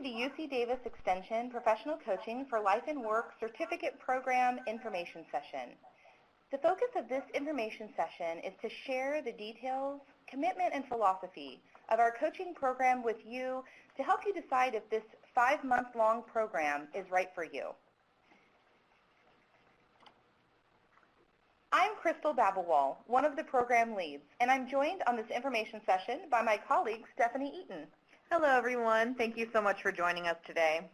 to the UC Davis Extension Professional Coaching for Life and Work Certificate Program Information Session. The focus of this information session is to share the details, commitment, and philosophy of our coaching program with you to help you decide if this 5-month-long program is right for you. I'm Crystal Babelwall, one of the program leads, and I'm joined on this information session by my colleague, Stephanie Eaton. Hello, everyone. Thank you so much for joining us today.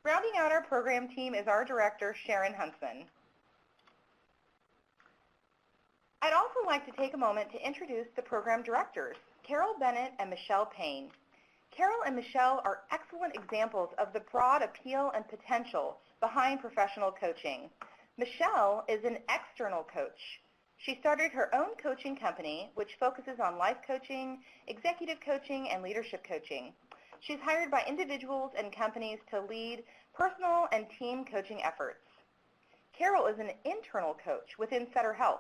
Rounding out our program team is our director, Sharon Huntsman. I'd also like to take a moment to introduce the program directors, Carol Bennett and Michelle Payne. Carol and Michelle are excellent examples of the broad appeal and potential behind professional coaching. Michelle is an external coach. She started her own coaching company, which focuses on life coaching, executive coaching, and leadership coaching. She's hired by individuals and companies to lead personal and team coaching efforts. Carol is an internal coach within Sutter Health.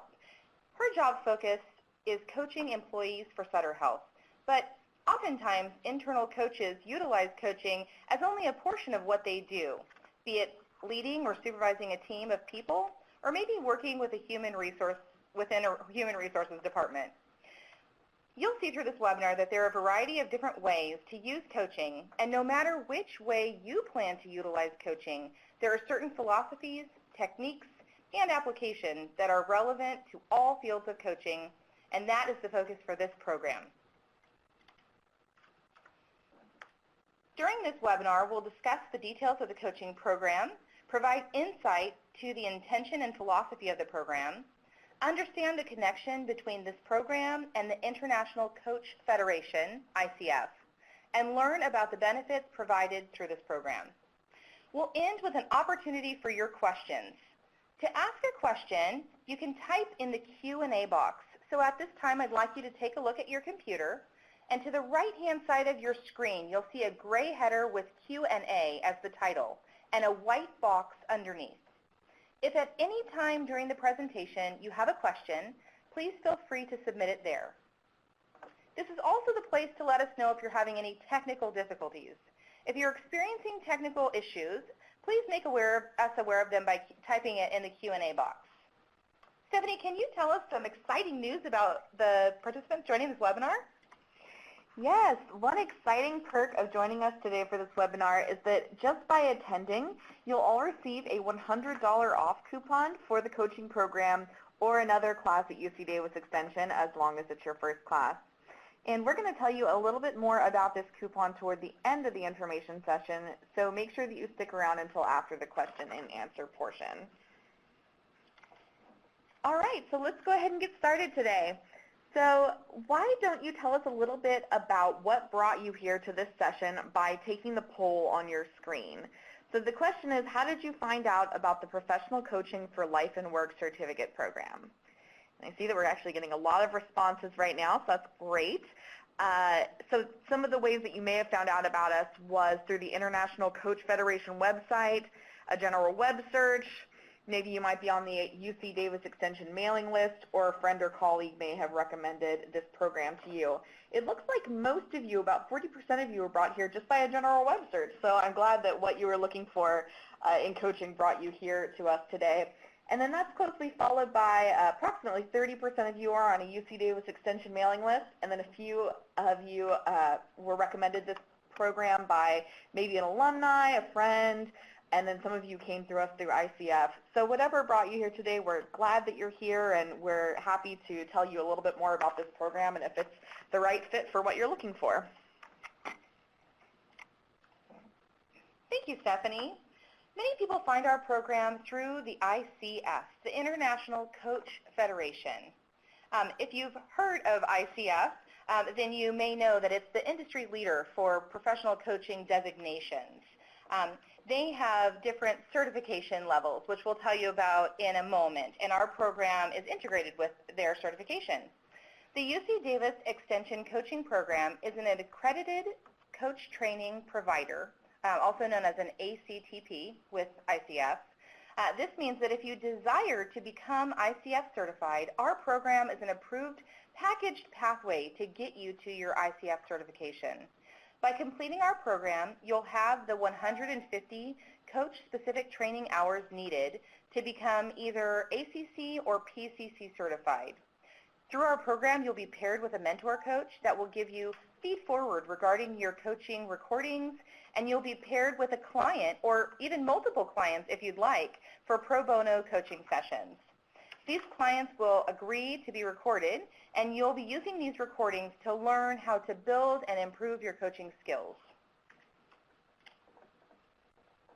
Her job focus is coaching employees for Sutter Health, but oftentimes internal coaches utilize coaching as only a portion of what they do, be it leading or supervising a team of people, or maybe working with a human resource within a human resources department. You'll see through this webinar that there are a variety of different ways to use coaching, and no matter which way you plan to utilize coaching, there are certain philosophies, techniques, and applications that are relevant to all fields of coaching, and that is the focus for this program. During this webinar, we'll discuss the details of the coaching program, provide insight to the intention and philosophy of the program, understand the connection between this program and the International Coach Federation, ICF, and learn about the benefits provided through this program. We'll end with an opportunity for your questions. To ask a question, you can type in the Q&A box. So at this time, I'd like you to take a look at your computer, and to the right-hand side of your screen, you'll see a gray header with Q&A as the title, and a white box underneath. If at any time during the presentation you have a question, please feel free to submit it there. This is also the place to let us know if you're having any technical difficulties. If you're experiencing technical issues, please make us aware of them by typing it in the Q&A box. Stephanie, can you tell us some exciting news about the participants joining this webinar? Yes, one exciting perk of joining us today for this webinar is that just by attending, you'll all receive a $100 off coupon for the coaching program or another class at UC Davis Extension, as long as it's your first class. And we're going to tell you a little bit more about this coupon toward the end of the information session, so make sure that you stick around until after the question and answer portion. All right, so let's go ahead and get started today. So why don't you tell us a little bit about what brought you here to this session by taking the poll on your screen? So the question is, how did you find out about the Professional Coaching for Life and Work Certificate Program? And I see that we're actually getting a lot of responses right now, so that's great. So some of the ways that you may have found out about us was through the International Coach Federation website, a general web search. Maybe you might be on the UC Davis Extension mailing list, or a friend or colleague may have recommended this program to you. It looks like most of you, about 40% of you, were brought here just by a general web search. So I'm glad that what you were looking for in coaching brought you here to us today. And then that's closely followed by approximately 30% of you are on a UC Davis Extension mailing list, and then a few of you were recommended this program by maybe an alumni, a friend, and then some of you came through us through ICF. So whatever brought you here today, we're glad that you're here, and we're happy to tell you a little bit more about this program and if it's the right fit for what you're looking for. Thank you, Stephanie. Many people find our program through the ICF, the International Coach Federation. If you've heard of ICF, then you may know that it's the industry leader for professional coaching designations. They have different certification levels, which we'll tell you about in a moment, and our program is integrated with their certification. The UC Davis Extension Coaching Program is an accredited coach training provider, also known as an ACTP with ICF. This means that if you desire to become ICF certified, our program is an approved packaged pathway to get you to your ICF certification. By completing our program, you'll have the 150 coach-specific training hours needed to become either ACC or PCC certified. Through our program, you'll be paired with a mentor coach that will give you feed forward regarding your coaching recordings, and you'll be paired with a client or even multiple clients if you'd like for pro bono coaching sessions. These clients will agree to be recorded, and you'll be using these recordings to learn how to build and improve your coaching skills.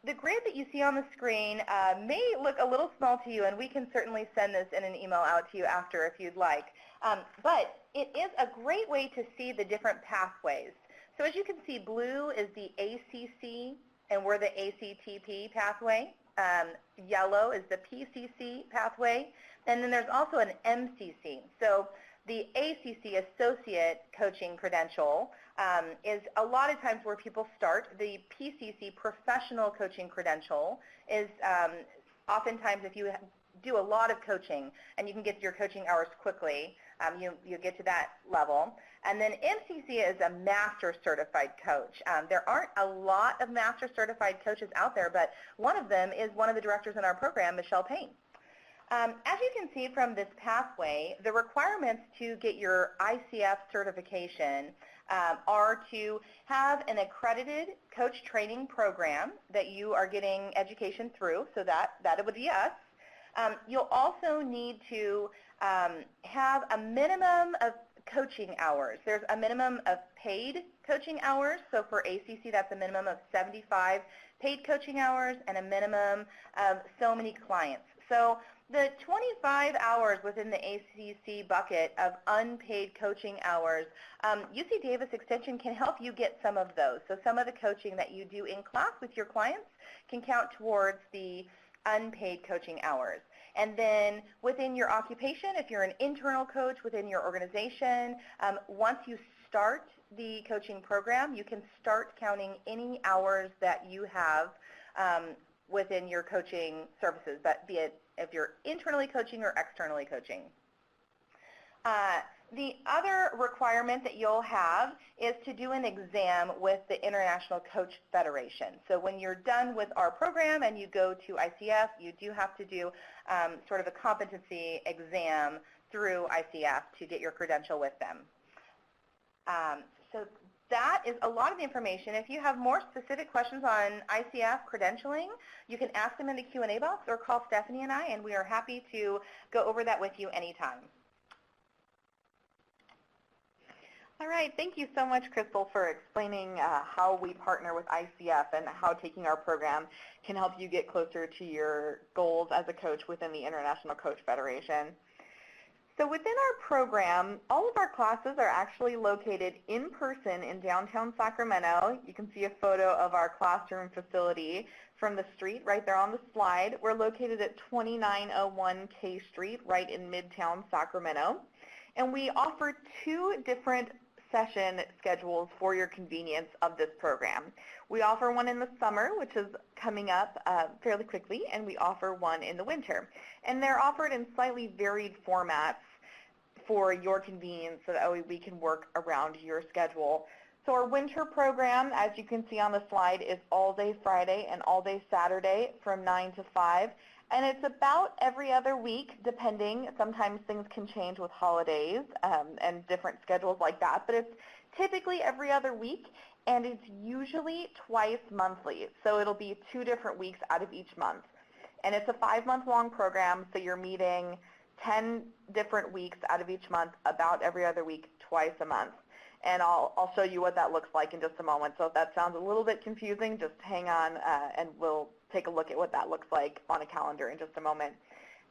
The grid that you see on the screen may look a little small to you, and we can certainly send this in an email out to you after if you'd like. But it is a great way to see the different pathways. So as you can see, blue is the ACC, and we're the ACTP pathway. Yellow is the PCC pathway, and then there's also an MCC. So the ACC, Associate Coaching Credential, is a lot of times where people start. The PCC, Professional Coaching Credential, is oftentimes if you do a lot of coaching and you can get your coaching hours quickly, you get to that level. And then MCC is a Master Certified Coach. There aren't a lot of Master Certified coaches out there, but one of them is one of the directors in our program, Michelle Payne. As you can see from this pathway, the requirements to get your ICF certification are to have an accredited coach training program that you are getting education through, so that would be us. You'll also need to have a minimum of coaching hours. There's a minimum of paid coaching hours. So for ACC, that's a minimum of 75 paid coaching hours and a minimum of so many clients. So the 25 hours within the ACC bucket of unpaid coaching hours, UC Davis Extension can help you get some of those. So some of the coaching that you do in class with your clients can count towards the unpaid coaching hours. And then within your occupation, if you're an internal coach within your organization, once you start the coaching program, you can start counting any hours that you have within your coaching services, be it if you're internally coaching or externally coaching. The other requirement that you'll have is to do an exam with the International Coach Federation. So when you're done with our program and you go to ICF, you do have to do sort of a competency exam through ICF to get your credential with them. So that is a lot of the information. If you have more specific questions on ICF credentialing, you can ask them in the Q&A box or call Stephanie and I, and we are happy to go over that with you anytime. All right, thank you so much, Crystal, for explaining how we partner with ICF and how taking our program can help you get closer to your goals as a coach within the International Coach Federation. So within our program, all of our classes are actually located in person in downtown Sacramento. You can see a photo of our classroom facility from the street right there on the slide. We're located at 2901 K Street, right in Midtown Sacramento. And we offer two different session schedules for your convenience of this program. We offer one in the summer, which is coming up fairly quickly, and we offer one in the winter. And they're offered in slightly varied formats for your convenience so that we can work around your schedule. So our winter program, as you can see on the slide, is all day Friday and all day Saturday from 9 to 5. And it's about every other week, depending. Sometimes things can change with holidays and different schedules like that, but it's typically every other week, and it's usually twice monthly. So it'll be 2 different weeks out of each month. And it's a 5-month-long program, so you're meeting 10 different weeks out of each month, about every other week, twice a month. And I'll show you what that looks like in just a moment. So if that sounds a little bit confusing, just hang on and we'll take a look at what that looks like on a calendar in just a moment.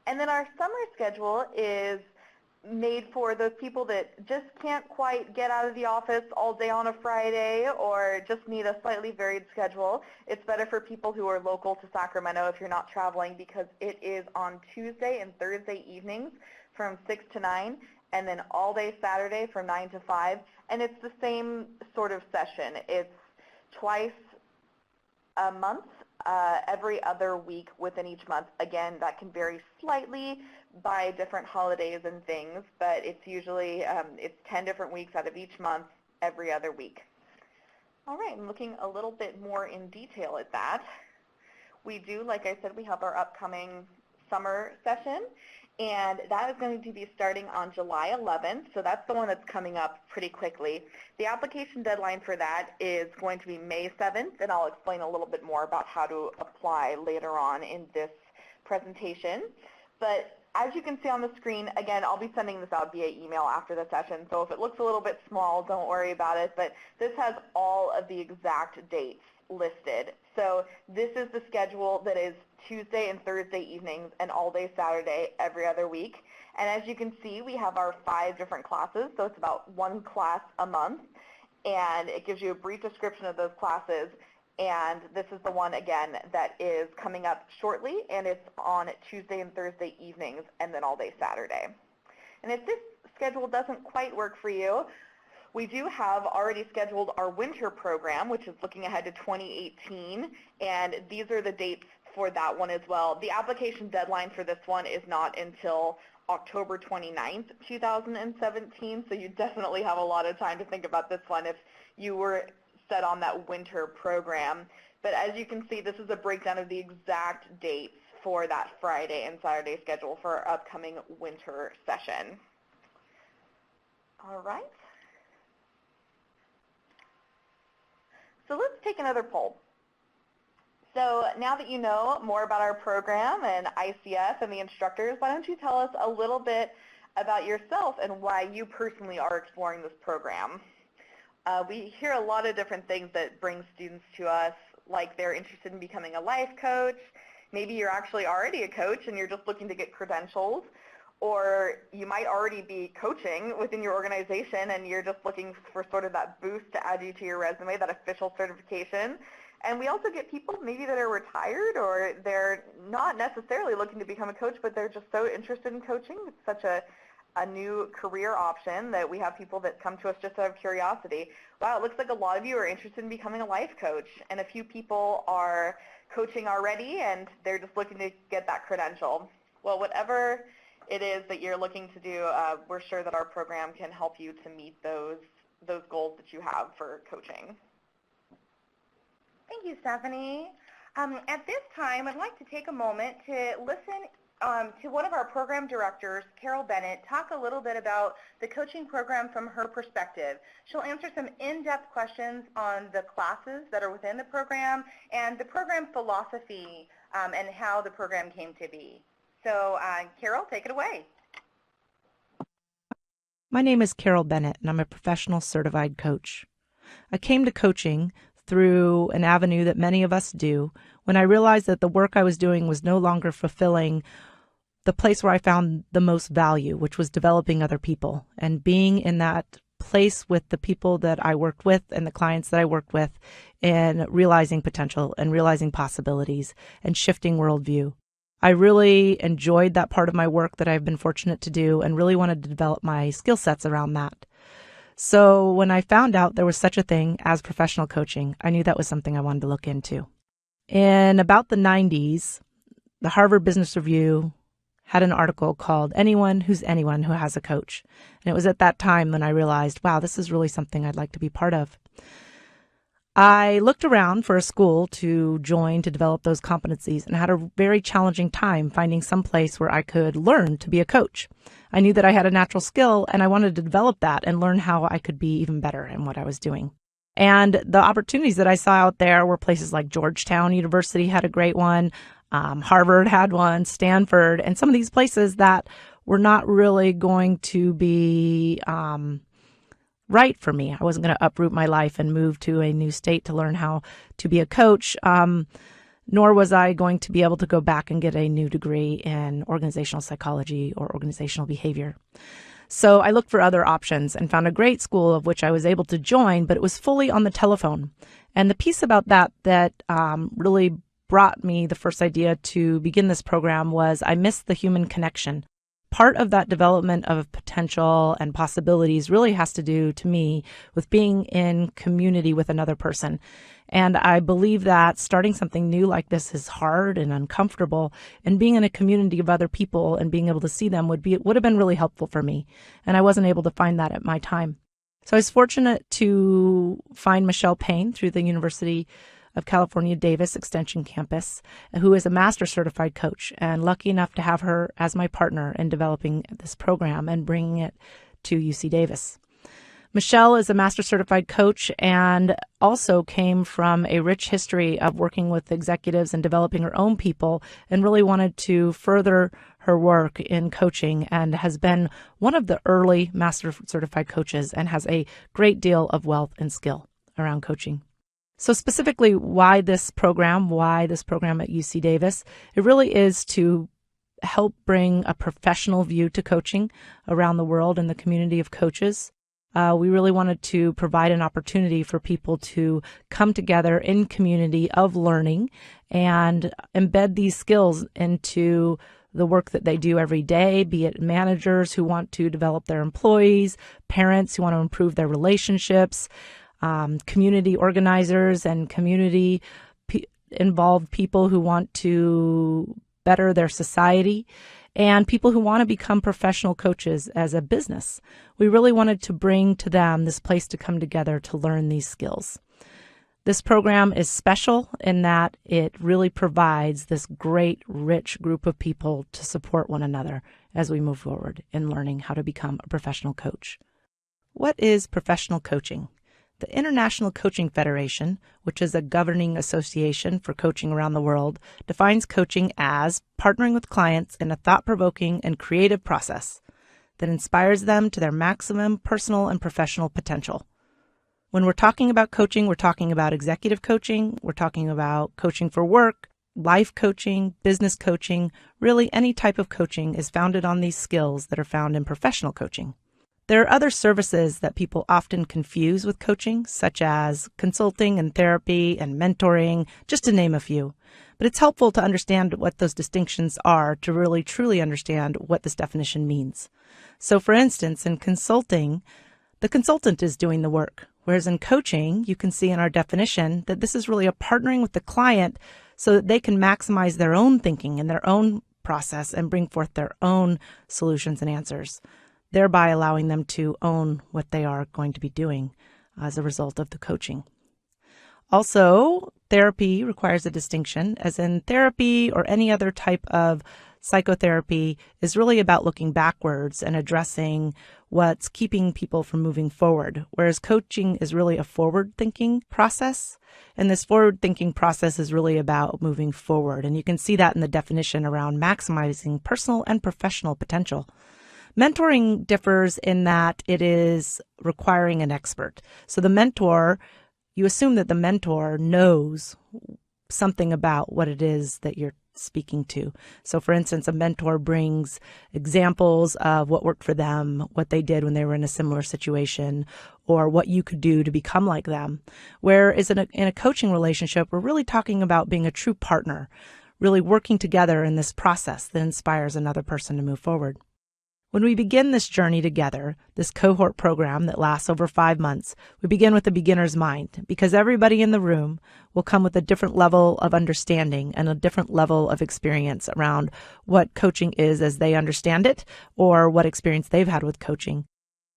And then our summer schedule is made for those people that just can't quite get out of the office all day on a Friday or just need a slightly varied schedule. It's better for people who are local to Sacramento if you're not traveling, because it is on Tuesday and Thursday evenings from 6 to 9, and then all day Saturday from 9 to 5. And it's the same sort of session. It's twice a month, every other week within each month. Again, that can vary slightly by different holidays and things, but it's usually it's 10 different weeks out of each month, every other week. All right, and looking a little bit more in detail at that, we do, like I said, we have our upcoming summer session, and that is going to be starting on July 11th, so that's the one that's coming up pretty quickly. The application deadline for that is going to be May 7th, and I'll explain a little bit more about how to apply later on in this presentation. But as you can see on the screen, again, I'll be sending this out via email after the session, so if it looks a little bit small, don't worry about it, but this has all of the exact dates listed. So this is the schedule that is Tuesday and Thursday evenings and all day Saturday every other week. And as you can see, we have our 5 different classes, so it's about 1 class a month, and it gives you a brief description of those classes. And this is the one, again, that is coming up shortly, and it's on Tuesday and Thursday evenings and then all day Saturday. And if this schedule doesn't quite work for you, we do have already scheduled our winter program, which is looking ahead to 2018, and these are the dates for that one as well. The application deadline for this one is not until October 29th, 2017, so you definitely have a lot of time to think about this one if you were set on that winter program. But as you can see, this is a breakdown of the exact dates for that Friday and Saturday schedule for our upcoming winter session. All right. So let's take another poll. So now that you know more about our program and ICF and the instructors, why don't you tell us a little bit about yourself and why you personally are exploring this program? We hear a lot of different things that bring students to us, like they're interested in becoming a life coach. Maybe you're actually already a coach and you're just looking to get credentials. Or you might already be coaching within your organization and you're just looking for sort of that boost to add you to your resume, that official certification. And we also get people maybe that are retired or they're not necessarily looking to become a coach, but they're just so interested in coaching. It's such a new career option that we have people that come to us just out of curiosity. Wow, it looks like a lot of you are interested in becoming a life coach, and a few people are coaching already and they're just looking to get that credential. Well, whatever it is that you're looking to do, we're sure that our program can help you to meet those goals that you have for coaching. Thank you, Stephanie. At this time, I'd like to take a moment to listen to one of our program directors, Carol Bennett, talk a little bit about the coaching program from her perspective. She'll answer some in-depth questions on the classes that are within the program and the program philosophy and how the program came to be. So, Carol, take it away. My name is Carol Bennett, and I'm a professional certified coach. I came to coaching through an avenue that many of us do when I realized that the work I was doing was no longer fulfilling the place where I found the most value, which was developing other people and being in that place with the people that I worked with and the clients that I worked with and realizing potential and realizing possibilities and shifting worldview. I really enjoyed that part of my work that I've been fortunate to do and really wanted to develop my skill sets around that. So when I found out there was such a thing as professional coaching, I knew that was something I wanted to look into. In about the 90s, the Harvard Business Review had an article called Anyone Who's Anyone Who Has a Coach. And it was at that time when I realized, wow, this is really something I'd like to be part of. I looked around for a school to join to develop those competencies and had a very challenging time finding some place where I could learn to be a coach. I knew that I had a natural skill and I wanted to develop that and learn how I could be even better in what I was doing. And the opportunities that I saw out there were places like Georgetown University had a great one, Harvard had one, Stanford, and some of these places that were not really going to be right for me. I wasn't going to uproot my life and move to a new state to learn how to be a coach, nor was I going to be able to go back and get a new degree in organizational psychology or organizational behavior. So I looked for other options and found a great school of which I was able to join, but it was fully on the telephone. And the piece about that really brought me the first idea to begin this program was I missed the human connection. Part of that development of potential and possibilities really has to do, to me, with being in community with another person. And I believe that starting something new like this is hard and uncomfortable, and being in a community of other people and being able to see them would have been really helpful for me. And I wasn't able to find that at my time. So I was fortunate to find Michelle Payne through the University of California, Davis Extension Campus, who is a master certified coach, and lucky enough to have her as my partner in developing this program and bringing it to UC Davis. Michelle is a master certified coach and also came from a rich history of working with executives and developing her own people, and really wanted to further her work in coaching, and has been one of the early master certified coaches and has a great deal of wealth and skill around coaching. So specifically, why this program at UC Davis? It really is to help bring a professional view to coaching around the world in the community of coaches. We really wanted to provide an opportunity for people to come together in community of learning and embed these skills into the work that they do every day, be it managers who want to develop their employees, parents who want to improve their relationships, community organizers and community involved people who want to better their society, and people who want to become professional coaches as a business. We really wanted to bring to them this place to come together to learn these skills. This program is special in that it really provides this great, rich group of people to support one another as we move forward in learning how to become a professional coach. What is professional coaching? The International Coaching Federation, which is a governing association for coaching around the world, defines coaching as partnering with clients in a thought-provoking and creative process that inspires them to their maximum personal and professional potential. When we're talking about coaching, we're talking about executive coaching, we're talking about coaching for work, life coaching, business coaching. Really, any type of coaching is founded on these skills that are found in professional coaching. There are other services that people often confuse with coaching, such as consulting and therapy and mentoring, just to name a few. But it's helpful to understand what those distinctions are to really truly understand what this definition means. So for instance, in consulting, the consultant is doing the work, whereas in coaching, you can see in our definition that this is really a partnering with the client so that they can maximize their own thinking and their own process and bring forth their own solutions and answers, thereby allowing them to own what they are going to be doing as a result of the coaching. Also, therapy requires a distinction, as in therapy or any other type of psychotherapy is really about looking backwards and addressing what's keeping people from moving forward, whereas coaching is really a forward-thinking process, and this forward-thinking process is really about moving forward, and you can see that in the definition around maximizing personal and professional potential. Mentoring differs in that it is requiring an expert. So the mentor, you assume that the mentor knows something about what it is that you're speaking to. So for instance, a mentor brings examples of what worked for them, what they did when they were in a similar situation, or what you could do to become like them. Whereas in a coaching relationship, we're really talking about being a true partner, really working together in this process that inspires another person to move forward. When we begin this journey together, this cohort program that lasts over 5 months, we begin with a beginner's mind, because everybody in the room will come with a different level of understanding and a different level of experience around what coaching is as they understand it, or what experience they've had with coaching.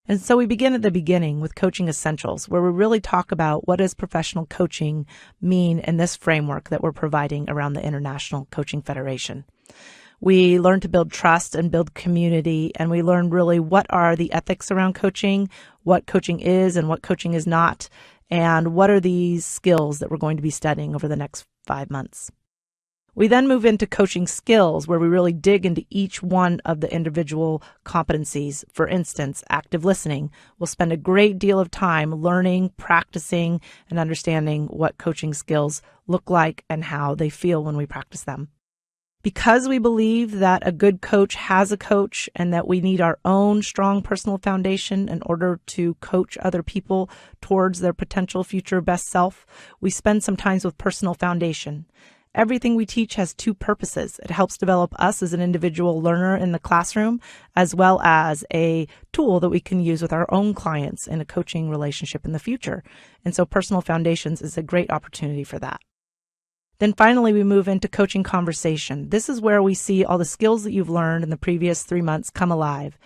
And so we begin at the beginning with Coaching Essentials, where we really talk about what does professional coaching mean in this framework that we're providing around the International Coaching Federation. We learn to build trust and build community, and we learn really what are the ethics around coaching, what coaching is and what coaching is not, and what are these skills that we're going to be studying over the next 5 months. We then move into coaching skills, where we really dig into each one of the individual competencies. For instance, active listening. We'll spend a great deal of time learning, practicing, and understanding what coaching skills look like and how they feel when we practice them. Because we believe that a good coach has a coach and that we need our own strong personal foundation in order to coach other people towards their potential future best self, we spend some time with personal foundation. Everything we teach has two purposes. It helps develop us as an individual learner in the classroom, as well as a tool that we can use with our own clients in a coaching relationship in the future. And so personal foundations is a great opportunity for that. Then finally, we move into coaching conversation. This is where we see all the skills that you've learned in the previous 3 months come alive.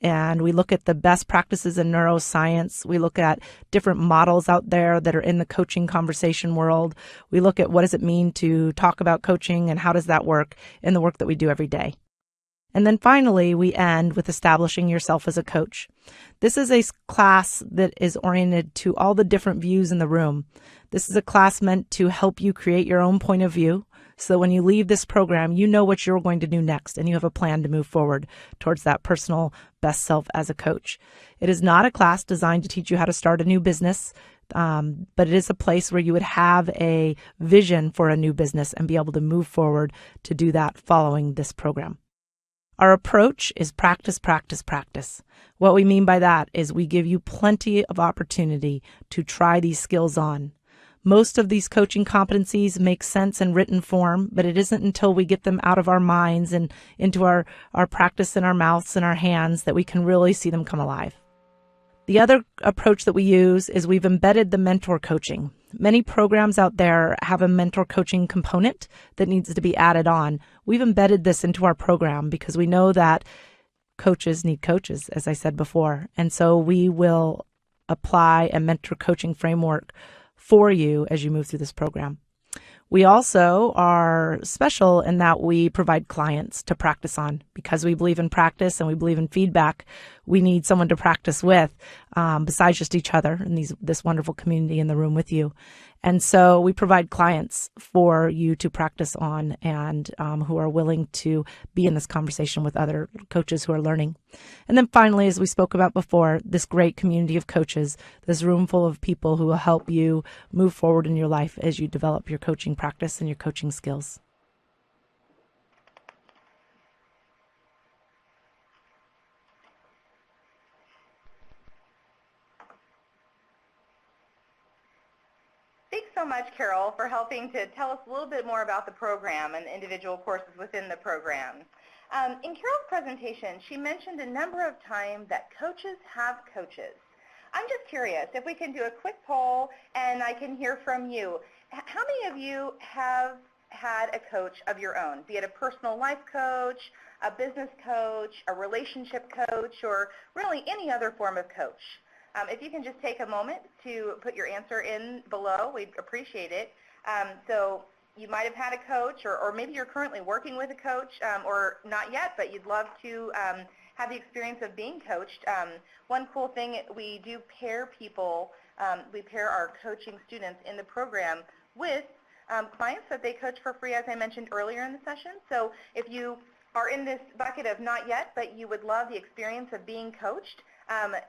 and we look at the best practices in neuroscience. We look at different models out there that are in the coaching conversation world. We look at what does it mean to talk about coaching and how does that work in the work that we do every day. And then finally, we end with establishing yourself as a coach. This is a class that is oriented to all the different views in the room. This is a class meant to help you create your own point of view, so when you leave this program, you know what you're going to do next, and you have a plan to move forward towards that personal best self as a coach. It is not a class designed to teach you how to start a new business, but it is a place where you would have a vision for a new business and be able to move forward to do that following this program. Our approach is practice, practice, practice. What we mean by that is we give you plenty of opportunity to try these skills on. Most of these coaching competencies make sense in written form, but it isn't until we get them out of our minds and into our practice in our mouths and our hands that we can really see them come alive. The other approach that we use is we've embedded the mentor coaching. Many programs out there have a mentor coaching component that needs to be added on. We've embedded this into our program because we know that coaches need coaches, as I said before. And so we will apply a mentor coaching framework for you as you move through this program. We also are special in that we provide clients to practice on. Because we believe in practice and we believe in feedback, we need someone to practice with besides just each other and this wonderful community in the room with you. And so we provide clients for you to practice on and who are willing to be in this conversation with other coaches who are learning. And then finally, as we spoke about before, this great community of coaches, this room full of people who will help you move forward in your life as you develop your coaching practice and your coaching skills. Thanks so much, Carol, for helping to tell us a little bit more about the program and individual courses within the program. In Carol's presentation, she mentioned a number of times that coaches have coaches. I'm just curious if we can do a quick poll and I can hear from you. How many of you have had a coach of your own, be it a personal life coach, a business coach, a relationship coach, or really any other form of coach? If you can just take a moment to put your answer in below, we'd appreciate it. So you might have had a coach, or maybe you're currently working with a coach, or not yet, but you'd love to have the experience of being coached. One cool thing, we do pair people, we pair our coaching students in the program with clients that they coach for free, as I mentioned earlier in the session. So if you are in this bucket of not yet, but you would love the experience of being coached,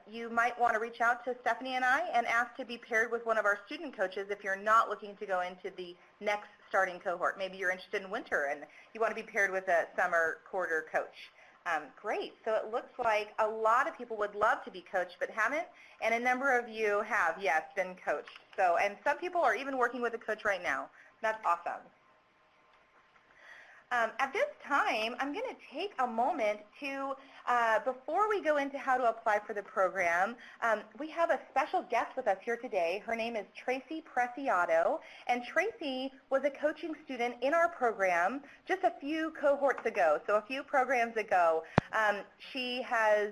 you might want to reach out to Stephanie and I and ask to be paired with one of our student coaches if you're not looking to go into the next starting cohort. Maybe you're interested in winter and you want to be paired with a summer quarter coach. Great. So it looks like a lot of people would love to be coached but haven't, and a number of you have, yes, been coached. So, and some people are even working with a coach right now. That's awesome. At this time, I'm going to take a moment to, before we go into how to apply for the program, we have a special guest with us here today. Her name is Tracy Preciado, and Tracy was a coaching student in our program just a few cohorts ago, so a few programs ago. She has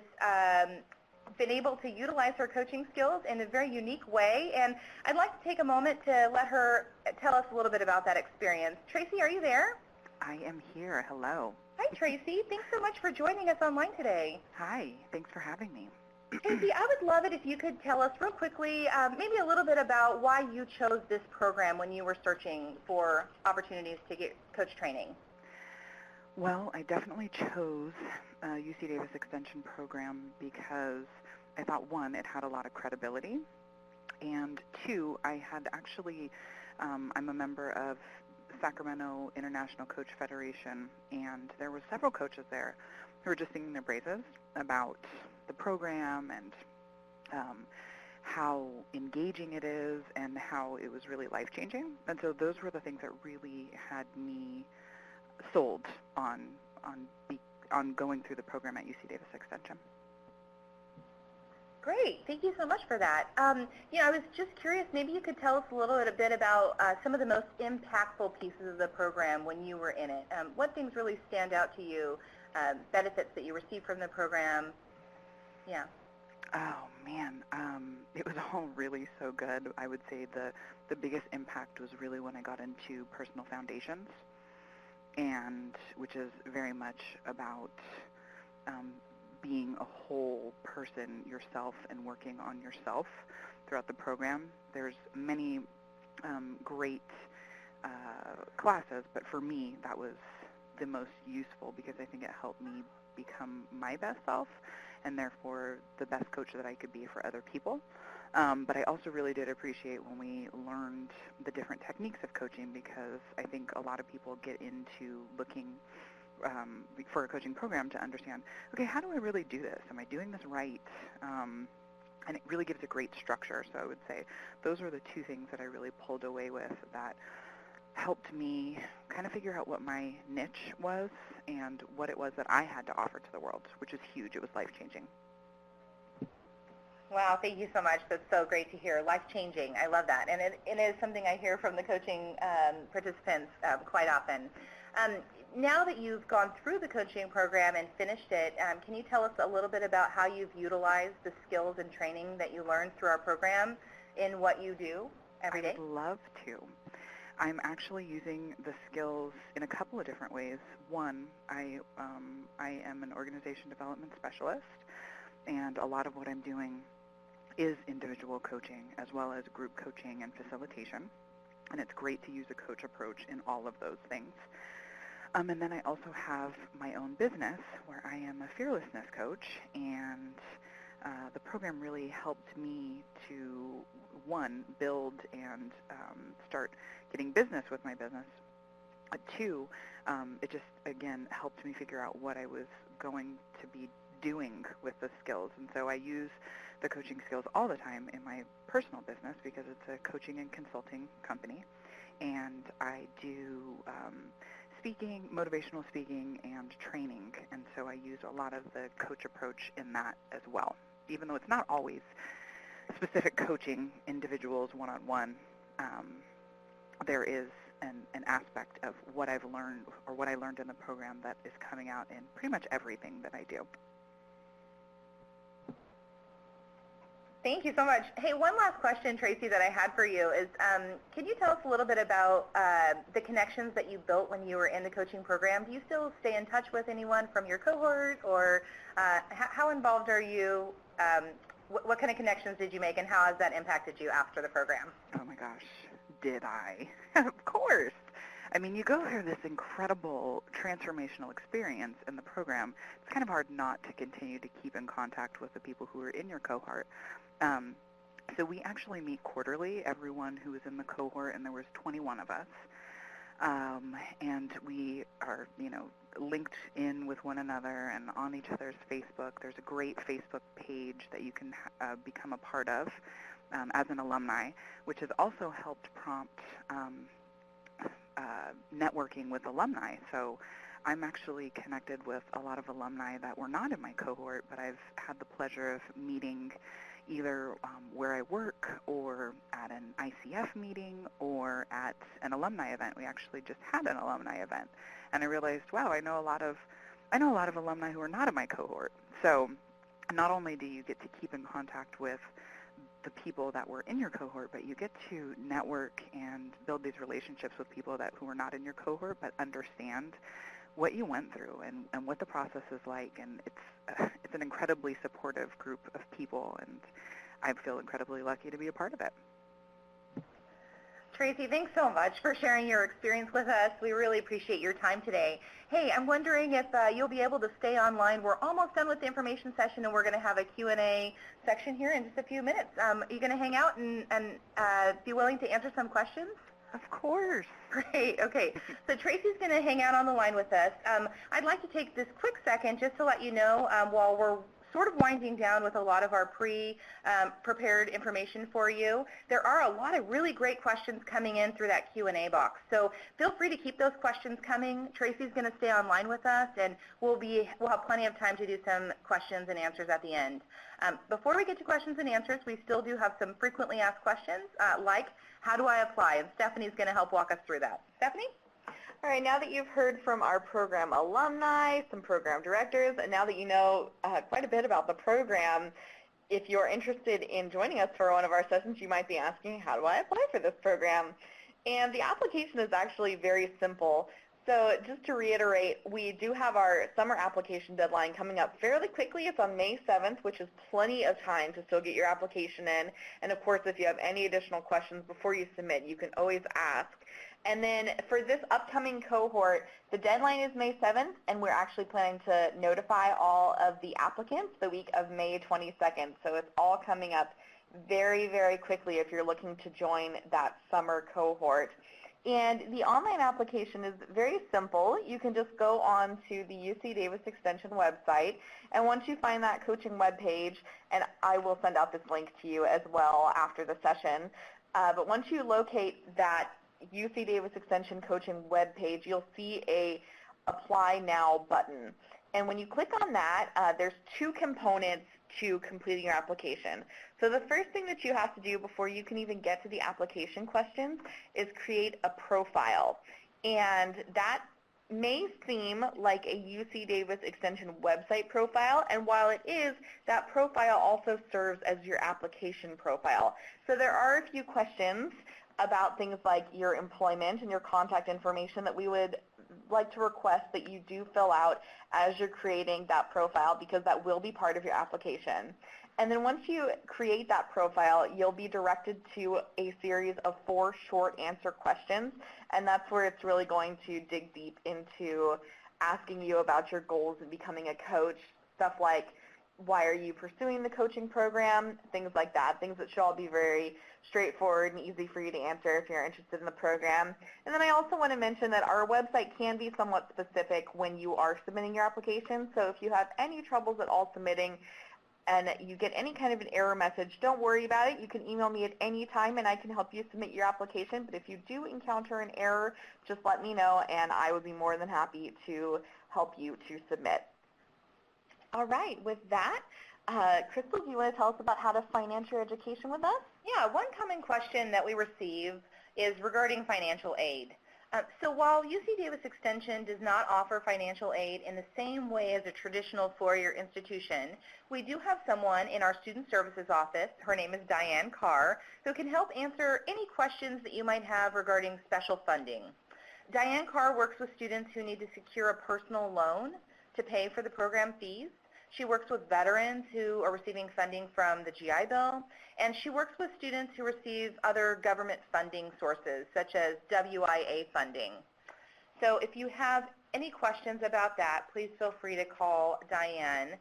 been able to utilize her coaching skills in a very unique way, and I'd like to take a moment to let her tell us a little bit about that experience. Tracy, are you there? I am here. Hello. Hi, Tracy. Thanks so much for joining us online today. Hi. Thanks for having me. Tracy, I would love it if you could tell us real quickly, maybe a little bit about why you chose this program when you were searching for opportunities to get coach training. Well, I definitely chose UC Davis Extension program because I thought, one, it had a lot of credibility, and two, I had actually, I'm a member of Sacramento International Coach Federation, and there were several coaches there who were just singing their praises about the program and how engaging it is and how it was really life-changing. And so those were the things that really had me sold on going through the program at UC Davis Extension. Great. Thank you so much for that. I was just curious, maybe you could tell us a little bit about some of the most impactful pieces of the program when you were in it. What things really stand out to you, benefits that you received from the program? Yeah. Oh, man. It was all really so good. I would say the biggest impact was really when I got into personal foundations, and which is very much about being a whole person yourself and working on yourself throughout the program. There's many great classes, but for me, that was the most useful because I think it helped me become my best self and therefore the best coach that I could be for other people. But I also really did appreciate when we learned the different techniques of coaching, because I think a lot of people get into looking for a coaching program to understand, okay, how do I really do this? Am I doing this right? And it really gives a great structure. So I would say those were the two things that I really pulled away with that helped me kind of figure out what my niche was and what it was that I had to offer to the world, which was huge. It was life-changing. Wow, thank you so much. That's so great to hear. Life-changing. I love that. And it is something I hear from the coaching participants quite often. Now that you've gone through the coaching program and finished it, can you tell us a little bit about how you've utilized the skills and training that you learned through our program in what you do every day? I would love to. I'm actually using the skills in a couple of different ways. One, I am an organization development specialist, and a lot of what I'm doing is individual coaching as well as group coaching and facilitation, and it's great to use a coach approach in all of those things. And then I also have my own business where I am a fearlessness coach, and the program really helped me to, one, build and start getting business with my business. Two, it just, again, helped me figure out what I was going to be doing with the skills. And so I use the coaching skills all the time in my personal business because it's a coaching and consulting company. And I do speaking, motivational speaking, and training. And so I use a lot of the coach approach in that as well. Even though it's not always specific coaching individuals one-on-one, there is an aspect of what I've learned or what I learned in the program that is coming out in pretty much everything that I do. Thank you so much. Hey, one last question, Tracy, that I had for you is, can you tell us a little bit about the connections that you built when you were in the coaching program? Do you still stay in touch with anyone from your cohort, or how involved are you? What kind of connections did you make, and how has that impacted you after the program? Oh my gosh, did I? Of course. I mean, you go through this incredible transformational experience in the program. It's kind of hard not to continue to keep in contact with the people who are in your cohort. So we actually meet quarterly, everyone who is in the cohort, and there was 21 of us. And we are, linked in with one another and on each other's Facebook. There's a great Facebook page that you can become a part of as an alumni, which has also helped prompt networking with alumni. So I'm actually connected with a lot of alumni that were not in my cohort, but I've had the pleasure of meeting either where I work or at an ICF meeting or at an alumni event. We actually just had an alumni event, and I realized, wow, I know a lot of alumni who are not in my cohort. So not only do you get to keep in contact with the people that were in your cohort, but you get to network and build these relationships with people who are not in your cohort but understand what you went through and what the process is like. And it's an incredibly supportive group of people, and I feel incredibly lucky to be a part of it. Tracy, thanks so much for sharing your experience with us. We really appreciate your time today. Hey, I'm wondering if you'll be able to stay online. We're almost done with the information session, and we're going to have a Q&A section here in just a few minutes. Are you going to hang out and be willing to answer some questions? Of course. Great. Okay. So Tracy's going to hang out on the line with us. I'd like to take this quick second just to let you know while we're sort of winding down with a lot of our prepared information for you, there are a lot of really great questions coming in through that Q&A box. So feel free to keep those questions coming. Tracy's going to stay online with us, and we'll have plenty of time to do some questions and answers at the end. Before we get to questions and answers, we still do have some frequently asked questions, like how do I apply? And Stephanie's going to help walk us through that. Stephanie? All right, now that you've heard from our program alumni, some program directors, and now that you know quite a bit about the program, if you're interested in joining us for one of our sessions, you might be asking, how do I apply for this program? And the application is actually very simple. So just to reiterate, we do have our summer application deadline coming up fairly quickly. It's on May 7th, which is plenty of time to still get your application in. And of course, if you have any additional questions before you submit, you can always ask. And then for this upcoming cohort, the deadline is May 7th, and we're actually planning to notify all of the applicants the week of May 22nd. So it's all coming up very, very quickly if you're looking to join that summer cohort. And the online application is very simple. You can just go on to the UC Davis Extension website, and once you find that coaching webpage, and I will send out this link to you as well after the session, but once you locate that UC Davis Extension coaching webpage, you'll see a Apply Now button. And when you click on that, there's two components to completing your application. So the first thing that you have to do before you can even get to the application questions is create a profile. And that may seem like a UC Davis Extension website profile, and while it is, that profile also serves as your application profile. So there are a few questions about things like your employment and your contact information that we would like to request that you do fill out as you're creating that profile, because that will be part of your application. And then once you create that profile, you'll be directed to a series of 4 short answer questions, and that's where it's really going to dig deep into asking you about your goals in becoming a coach, stuff like why are you pursuing the coaching program, things like that, things that should all be very straightforward and easy for you to answer if you're interested in the program. And then I also want to mention that our website can be somewhat specific when you are submitting your application. So if you have any troubles at all submitting and you get any kind of an error message, don't worry about it. You can email me at any time and I can help you submit your application. But if you do encounter an error, just let me know and I would be more than happy to help you to submit. All right, with that, Crystal, do you want to tell us about how to finance your education with us? Yeah, one common question that we receive is regarding financial aid. So while UC Davis Extension does not offer financial aid in the same way as a traditional four-year institution, we do have someone in our Student Services office, her name is Diane Carr, who can help answer any questions that you might have regarding special funding. Diane Carr works with students who need to secure a personal loan to pay for the program fees. She works with veterans who are receiving funding from the GI Bill, and she works with students who receive other government funding sources, such as WIA funding. So if you have any questions about that, please feel free to call Diane.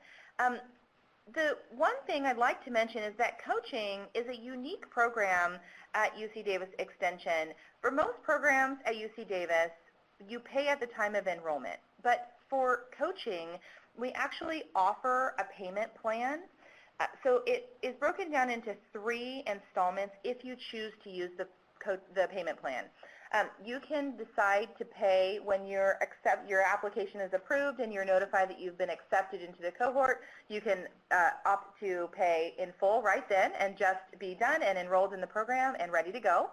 The one thing I'd like to mention is that coaching is a unique program at UC Davis Extension. For most programs at UC Davis, you pay at the time of enrollment, but for coaching, we actually offer a payment plan. So it is broken down into 3 installments if you choose to use the payment plan. You can decide to pay when your application is approved and you're notified that you've been accepted into the cohort. You can opt to pay in full right then and just be done and enrolled in the program and ready to go.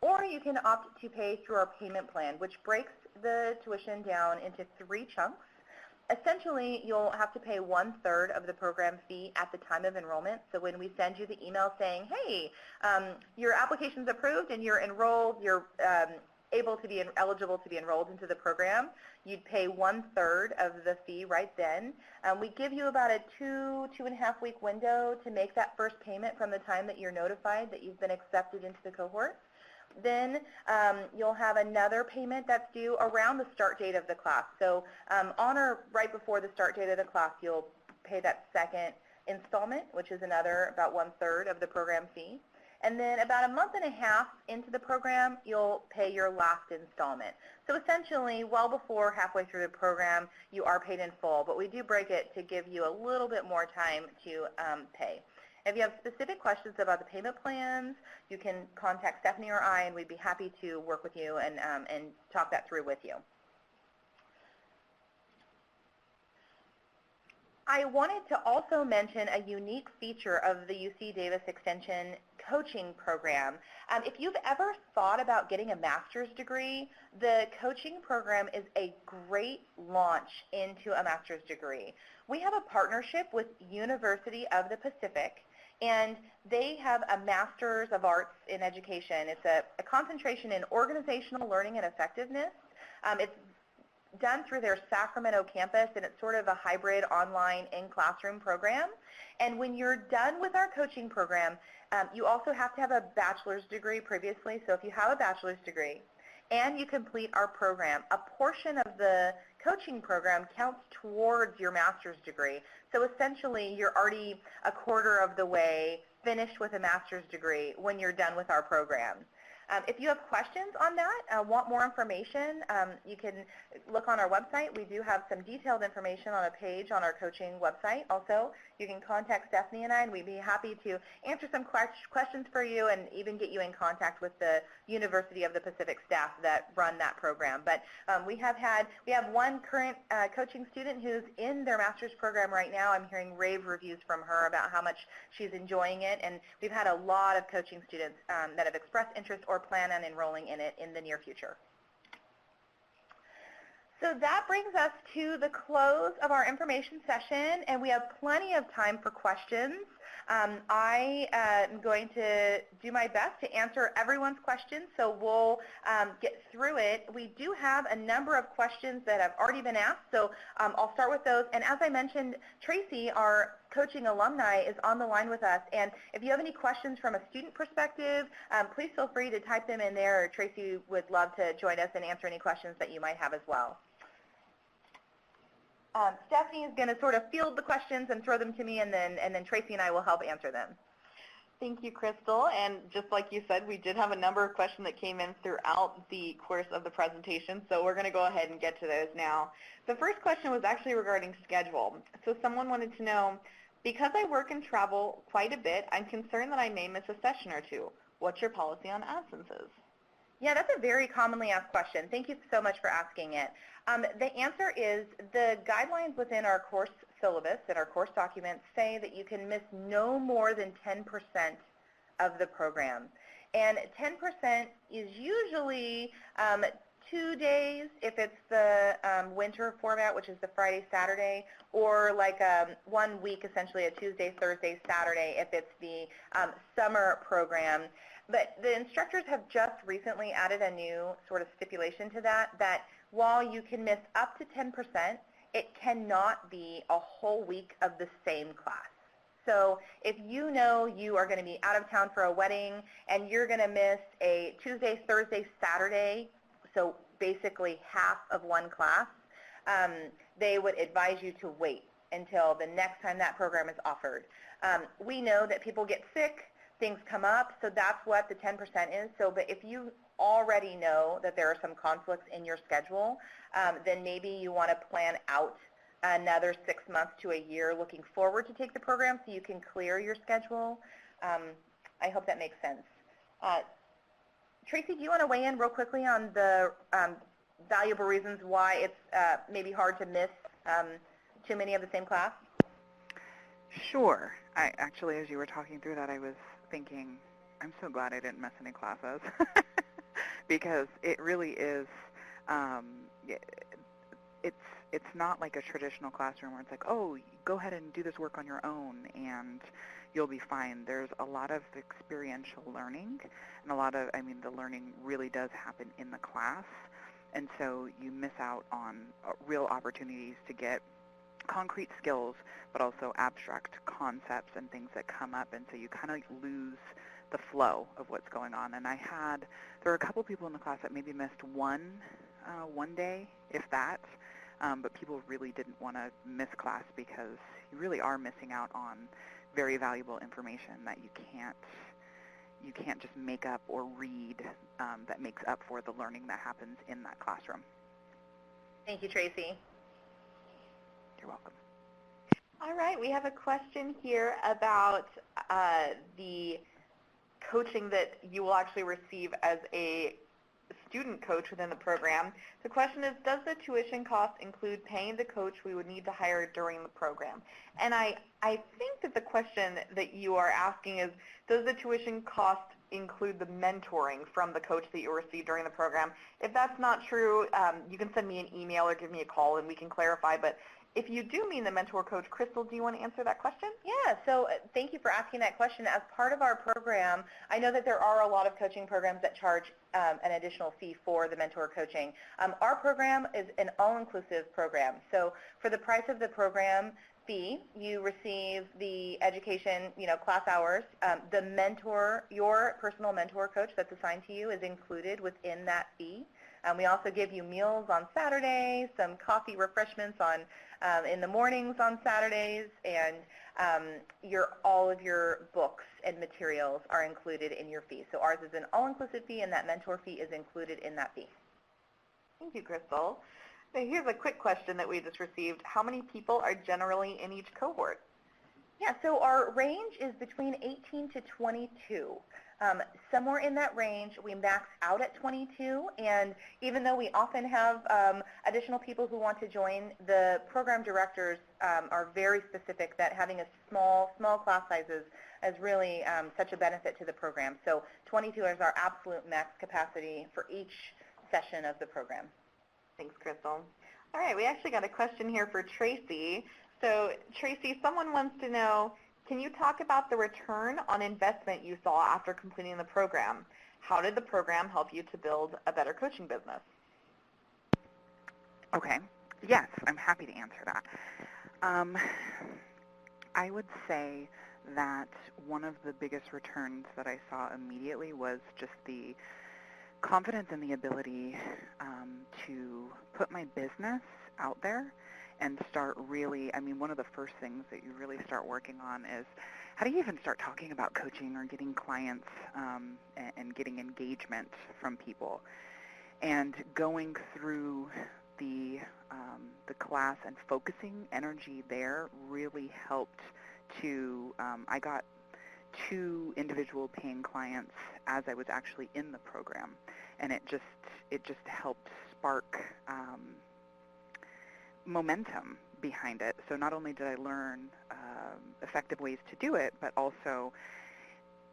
Or you can opt to pay through our payment plan, which breaks the tuition down into 3 chunks. Essentially, you'll have to pay 1/3 of the program fee at the time of enrollment. So when we send you the email saying, hey, your application's approved and you're enrolled, you're eligible to be enrolled into the program, you'd pay 1/3 of the fee right then. We give you about a 2.5 week window to make that first payment from the time that you're notified that you've been accepted into the cohort. Then you'll have another payment that's due around the start date of the class. So on or right before the start date of the class, you'll pay that second installment, which is another about 1/3 of the program fee. And then about a month and a half into the program, you'll pay your last installment. So essentially, well before halfway through the program, you are paid in full, but we do break it to give you a little bit more time to pay. If you have specific questions about the payment plans, you can contact Stephanie or I, and we'd be happy to work with you and talk that through with you. I wanted to also mention a unique feature of the UC Davis Extension coaching program. If you've ever thought about getting a master's degree, the coaching program is a great launch into a master's degree. We have a partnership with University of the Pacific, and they have a Master's of Arts in Education. It's a concentration in organizational learning and effectiveness. It's done through their Sacramento campus, and it's sort of a hybrid online in-classroom program. And when you're done with our coaching program, you also have to have a bachelor's degree previously. So if you have a bachelor's degree and you complete our program, a portion of the coaching program counts towards your master's degree. So essentially, you're already a quarter of the way finished with a master's degree when you're done with our program. If you have questions on that, want more information, you can look on our website. We do have some detailed information on a page on our coaching website. Also, you can contact Stephanie and I, and we'd be happy to answer some questions for you and even get you in contact with the University of the Pacific staff that run that program. But we have one current coaching student who's in their master's program right now. I'm hearing rave reviews from her about how much she's enjoying it, and we've had a lot of coaching students that have expressed interest or plan on enrolling in it in the near future. So that brings us to the close of our information session, and we have plenty of time for questions. I am going to do my best to answer everyone's questions, so we'll get through it. We do have a number of questions that have already been asked, so I'll start with those. And as I mentioned, Tracy, our coaching alumni, is on the line with us. And if you have any questions from a student perspective, please feel free to type them in there, or Tracy would love to join us and answer any questions that you might have as well. Stephanie is going to sort of field the questions and throw them to me, and then Tracy and I will help answer them. Thank you, Crystal. And just like you said, we did have a number of questions that came in throughout the course of the presentation, so we're going to go ahead and get to those now. The first question was actually regarding schedule. So someone wanted to know, because I work and travel quite a bit, I'm concerned that I may miss a session or two. What's your policy on absences? Yeah, that's a very commonly asked question. Thank you so much for asking it. The answer is the guidelines within our course syllabus and our course documents say that you can miss no more than 10% of the program. And 10% is usually 2 days if it's the winter format, which is the Friday, Saturday, or like 1 week, essentially a Tuesday, Thursday, Saturday if it's the summer program. But the instructors have just recently added a new sort of stipulation to that while you can miss up to 10%, it cannot be a whole week of the same class. So if you know you are going to be out of town for a wedding and you're going to miss a Tuesday, Thursday, Saturday, so basically half of one class, they would advise you to wait until the next time that program is offered. We know that people get sick, things come up, so that's what the 10% is. So, but if you already know that there are some conflicts in your schedule, then maybe you want to plan out another 6 months to a year looking forward to take the program so you can clear your schedule. I hope that makes sense. Tracy, do you want to weigh in real quickly on the valuable reasons why it's maybe hard to miss too many of the same class? Sure. I actually, as you were talking through that, I was thinking, I'm so glad I didn't miss any classes because it really is, it's not like a traditional classroom where it's like, oh, go ahead and do this work on your own and you'll be fine. There's a lot of experiential learning, and a lot of, the learning really does happen in the class, and so you miss out on real opportunities to get concrete skills, but also abstract concepts and things that come up, and so you kind of lose the flow of what's going on. And there were a couple people in the class that maybe missed one day, if that, but people really didn't want to miss class because you really are missing out on very valuable information that you can't just make up or read that makes up for the learning that happens in that classroom. Thank you, Tracy. You're welcome. All right, we have a question here about the coaching that you will actually receive as a student coach within the program. The question is, does the tuition cost include paying the coach we would need to hire during the program? And I think that the question that you are asking is, does the tuition cost include the mentoring from the coach that you receive during the program? If that's not true, you can send me an email or give me a call and we can clarify. But if you do mean the mentor coach, Crystal, do you want to answer that question? Yeah, so thank you for asking that question. As part of our program, I know that there are a lot of coaching programs that charge an additional fee for the mentor coaching. Our program is an all-inclusive program. So for the price of the program fee, you receive the education, class hours. The mentor, your personal mentor coach that's assigned to you is included within that fee. We also give you meals on Saturdays, some coffee refreshments in the mornings on Saturdays, and all of your books and materials are included in your fee. So ours is an all-inclusive fee, and that mentor fee is included in that fee. Thank you, Crystal. Now, here's a quick question that we just received. How many people are generally in each cohort? Yeah, so our range is between 18 to 22. Somewhere in that range, we max out at 22, and even though we often have additional people who want to join, the program directors are very specific that having a small class sizes is really such a benefit to the program. So 22 is our absolute max capacity for each session of the program. Thanks, Crystal. All right, we actually got a question here for Tracy. So Tracy, someone wants to know, can you talk about the return on investment you saw after completing the program? How did the program help you to build a better coaching business? Okay. Yes, I'm happy to answer that. I would say that one of the biggest returns that I saw immediately was just the confidence and the ability to put my business out there and start really, one of the first things that you really start working on is how do you even start talking about coaching or getting clients and getting engagement from people. And going through the class and focusing energy there really helped to, I got 2 individual paying clients as I was actually in the program, and it just helped spark momentum behind it. So not only did I learn effective ways to do it, but also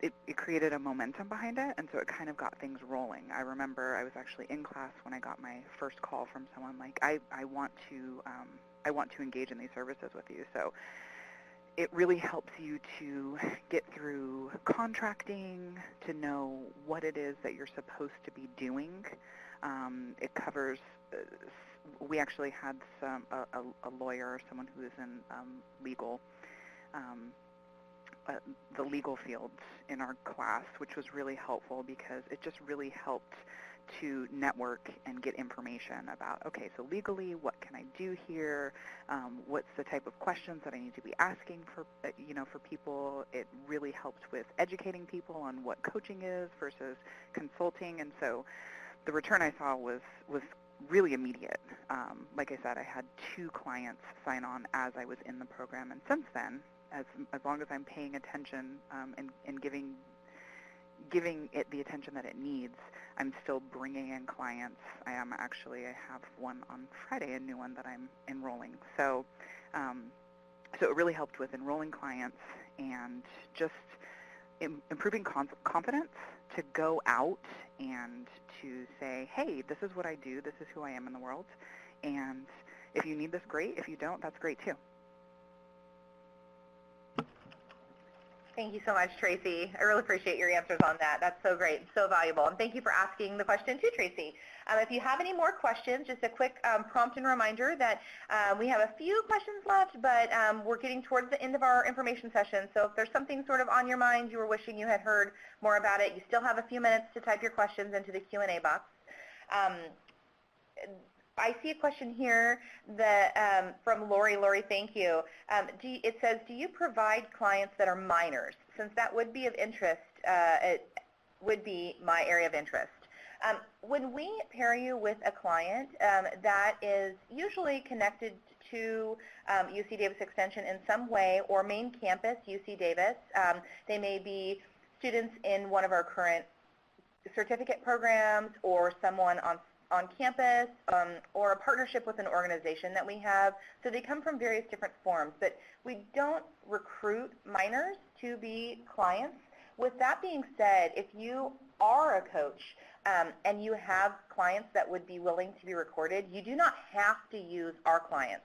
it created a momentum behind it, and so it kind of got things rolling. I remember I was actually in class when I got my first call from someone like, I want to engage in these services with you. So it really helps you to get through contracting, to know what it is that you're supposed to be doing. It covers, we actually had a lawyer or someone who is in the legal fields in our class, which was really helpful because it just really helped to network and get information about, okay, so legally, what can I do here? What's the type of questions that I need to be asking for, for people? It really helped with educating people on what coaching is versus consulting, and so the return I saw was really immediate. Like I said, I had 2 clients sign on as I was in the program, and since then, as long as I'm paying attention and giving it the attention that it needs, I'm still bringing in clients. I have one on Friday, a new one that I'm enrolling. So it really helped with enrolling clients and just improving confidence to go out and to say, hey, this is what I do, this is who I am in the world, and if you need this, great. If you don't, that's great too. Thank you so much, Tracy. I really appreciate your answers on that. That's so great, so valuable. And thank you for asking the question too, Tracy. If you have any more questions, just a quick prompt and reminder that we have a few questions left, but we're getting towards the end of our information session. So if there's something sort of on your mind you were wishing you had heard more about it, you still have a few minutes to type your questions into the Q&A box. I see a question here that, from Lori. Lori, thank you. It says, do you provide clients that are minors? Since that would be of interest, it would be my area of interest. When we pair you with a client that is usually connected to UC Davis Extension in some way, or main campus UC Davis, they may be students in one of our current certificate programs or someone on campus or a partnership with an organization that we have. So they come from various different forms, but we don't recruit minors to be clients. With that being said, if you are a coach and you have clients that would be willing to be recorded, you do not have to use our clients.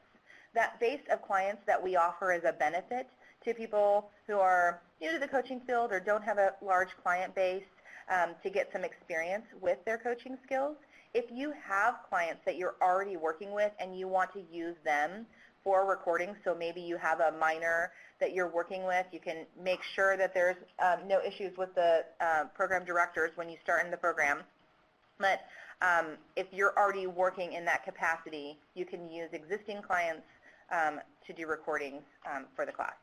That base of clients that we offer as a benefit to people who are new to the coaching field or don't have a large client base to get some experience with their coaching skills. If you have clients that you're already working with and you want to use them for recording, so maybe you have a minor that you're working with, you can make sure that there's no issues with the program directors when you start in the program. But if you're already working in that capacity, you can use existing clients to do recordings for the class.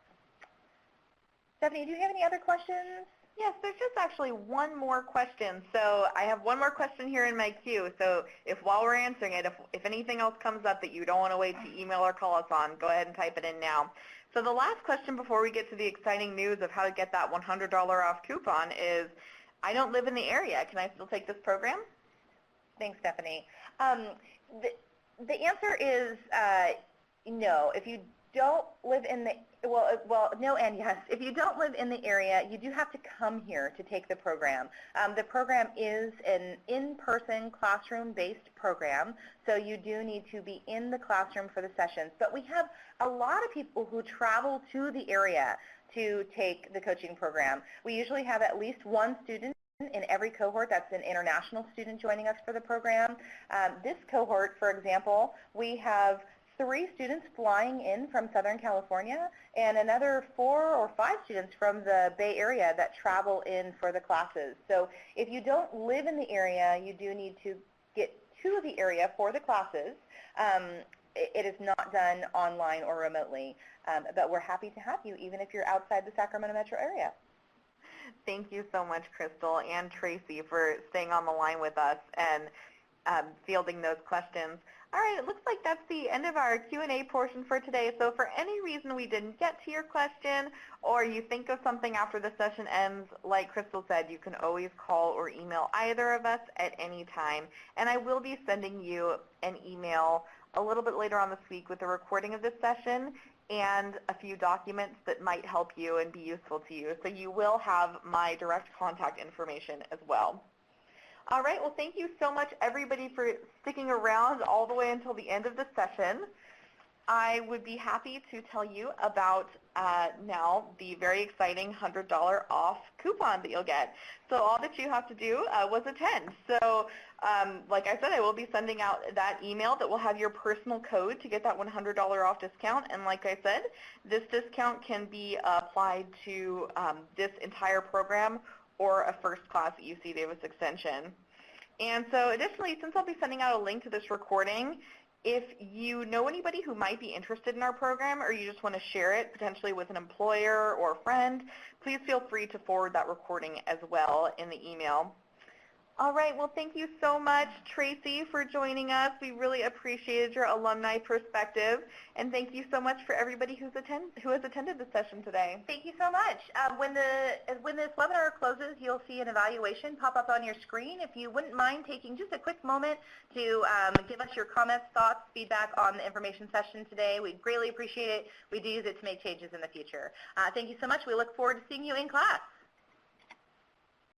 Stephanie, do you have any other questions? Yes, there's just actually one more question. So I have one more question here in my queue. So if while we're answering it, if anything else comes up that you don't want to wait to email or call us on, go ahead and type it in now. So the last question before we get to the exciting news of how to get that $100 off coupon is, I don't live in the area. Can I still take this program? Thanks, Stephanie. The answer is no. If you don't live in the, well, no and yes. If you don't live in the area, you do have to come here to take the program. The program is an in-person classroom-based program, so you do need to be in the classroom for the sessions. But we have a lot of people who travel to the area to take the coaching program. We usually have at least one student in every cohort that's an international student joining us for the program. This cohort, for example, we have 3 students flying in from Southern California and another 4 or 5 students from the Bay Area that travel in for the classes. So if you don't live in the area, you do need to get to the area for the classes. It is not done online or remotely, but we're happy to have you even if you're outside the Sacramento metro area. Thank you so much, Crystal and Tracy, for staying on the line with us and fielding those questions. All right, it looks like that's the end of our Q&A portion for today. So for any reason we didn't get to your question or you think of something after the session ends, like Crystal said, you can always call or email either of us at any time. And I will be sending you an email a little bit later on this week with a recording of this session and a few documents that might help you and be useful to you. So you will have my direct contact information as well. All right, well, thank you so much, everybody, for sticking around all the way until the end of the session. I would be happy to tell you about now the very exciting $100 off coupon that you'll get. So all that you have to do was attend. So like I said, I will be sending out that email that will have your personal code to get that $100 off discount. And like I said, this discount can be applied to this entire program or a first class at UC Davis Extension. And so additionally, since I'll be sending out a link to this recording, if you know anybody who might be interested in our program or you just want to share it potentially with an employer or a friend, please feel free to forward that recording as well in the email. All right, well, thank you so much, Tracy, for joining us. We really appreciated your alumni perspective, and thank you so much for everybody who has attended the session today. Thank you so much. When this webinar closes, you'll see an evaluation pop up on your screen. If you wouldn't mind taking just a quick moment to give us your comments, thoughts, feedback on the information session today, we'd greatly appreciate it. We do use it to make changes in the future. Thank you so much. We look forward to seeing you in class.